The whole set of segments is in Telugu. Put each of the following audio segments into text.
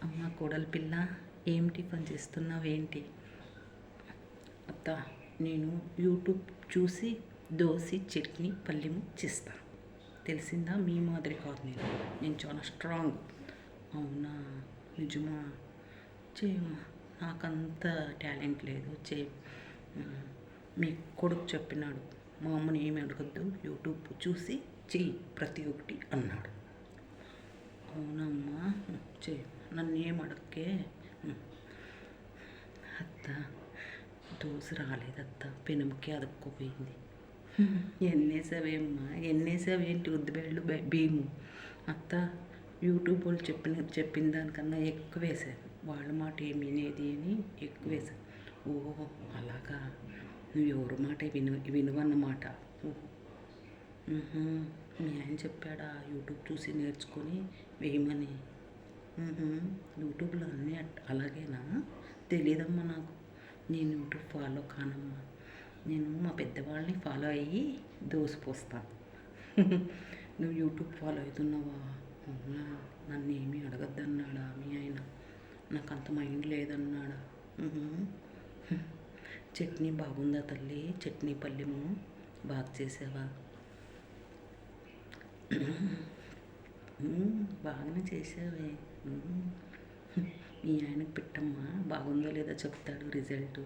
అమ్మ కోడలి పిల్ల, ఏం టిఫిన్ చేస్తున్నావేంటి? అత్త, నేను యూట్యూబ్ చూసి దోశ చట్నీ పల్లెము చేస్తాను. తెలిసిందా? మీ మాదిరి కాదు నేను చాలా స్ట్రాంగ్. అవునా? నిజమా? చేయమ్మా, నాకంత టాలెంట్ లేదు. మీ కొడుకు చెప్పినాడు, మా అమ్మని ఏమి అడగద్దు, యూట్యూబ్ చూసి చెయ్యి ప్రతి ఒక్కటి అన్నాడు. అవునమ్మా, చెయ్యి, నన్ను ఏం అడక్కే. అత్త, దోశ రాలేదత్త, పెనంకి అదుక్కుపోయింది. ఎన్నేసావేమ్మా, ఎన్నేసావేంటి ఉద్దిబేళ్ళు భీము? అత్త, యూట్యూబ్ వాళ్ళు చెప్పిన దానికన్నా ఎక్కువ వేశాను. వాళ్ళ మాట ఏమి వినేది అని ఎక్కువ వేశాను. ఓహో అలాగా, నువ్వు ఎవరి మాట వినువన్నమాట. మీ ఆయన చెప్పాడా యూట్యూబ్ చూసి నేర్చుకొని వేయమని? యూట్యూబ్లో అన్నీ అలాగేనా? తెలియదమ్మా నాకు. నేను యూట్యూబ్ ఫాలో కానమ్మా. నేను మా పెద్దవాళ్ళని ఫాలో అయ్యి దోశ పోస్తాను. నువ్వు యూట్యూబ్ ఫాలో అవుతున్నావా? అవునా? నన్ను ఏమీ అడగద్దన్నాడా మీ ఆయన? నాకు అంత మైండ్ లేదన్నాడా? చట్నీ బాగుందా తల్లి? చట్నీ పల్లెము బాగా చేసావా? బాగానే చేసావే. మీ ఆయనకు పెట్టమ్మా, బాగుందో లేదో చెప్తాడు రిజల్ట్.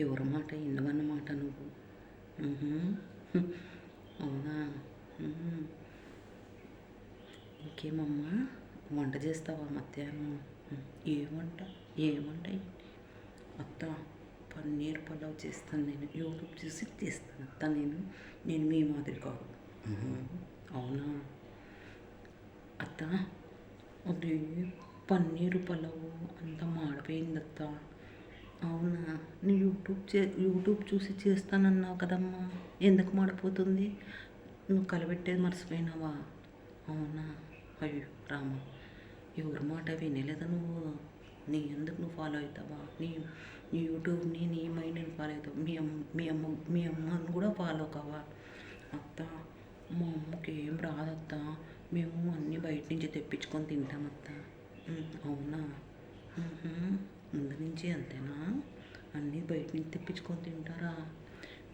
ఎవరి మాట వినవన్నమాట నువ్వు? అవునా? ఇంకేమమ్మా, వంట చేస్తావా మధ్యాహ్నం? ఏమంట అత్త, పన్నీర్ పలావ్ చేస్తాను. నేను యూట్యూబ్ చూసి చేస్తాను అత్త. నేను మీ మాదిరి కాదు. అవునా అత్త? అది పన్నీరు పలావు అంతా మాడిపోయిందత్త. అవునా? నువ్వు యూట్యూబ్ చూసి చేస్తానన్నావు కదమ్మా, ఎందుకు మాడిపోతుంది? నువ్వు కలబెట్టేది మర్చిపోయినావా? అవునా? అయ్యో రామ, ఎవరి మాట వినలేదా నువ్వు? ఎందుకు నువ్వు ఫాలో అవుతావా? నీ యూట్యూబ్ని, నీ మైండ్ని ఫాలో అవుతావు. మీ అమ్మని కూడా ఫాలో కావా? అత్త, మా అమ్మకి ఏం రాదత్త. మేము అన్నీ బయట నుంచి తెప్పించుకొని తింటామత్త. అవునా? ముందు నుంచి అంతేనా? అన్నీ బయట నుంచి తెప్పించుకొని తింటారా?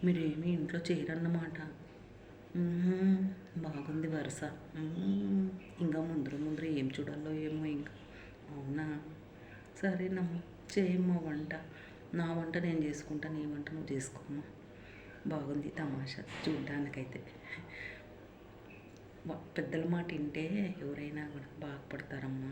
మీరేమీ ఇంట్లో చేయరన్నమాట. బాగుంది వరుస. ఇంకా ముందర ఏం చూడాలో ఏమో ఇంకా. అవునా? సరేనమ్మా, చేయమ్మా వంట. నా వంట నేను చేసుకుంటా, నీ వంట నువ్వు చేసుకోమ్మా. బాగుంది తమాషా చూడ్డానికైతే. పెద్దల మాట వింటే ఎవరైనా కూడా బాగుపడతారమ్మా.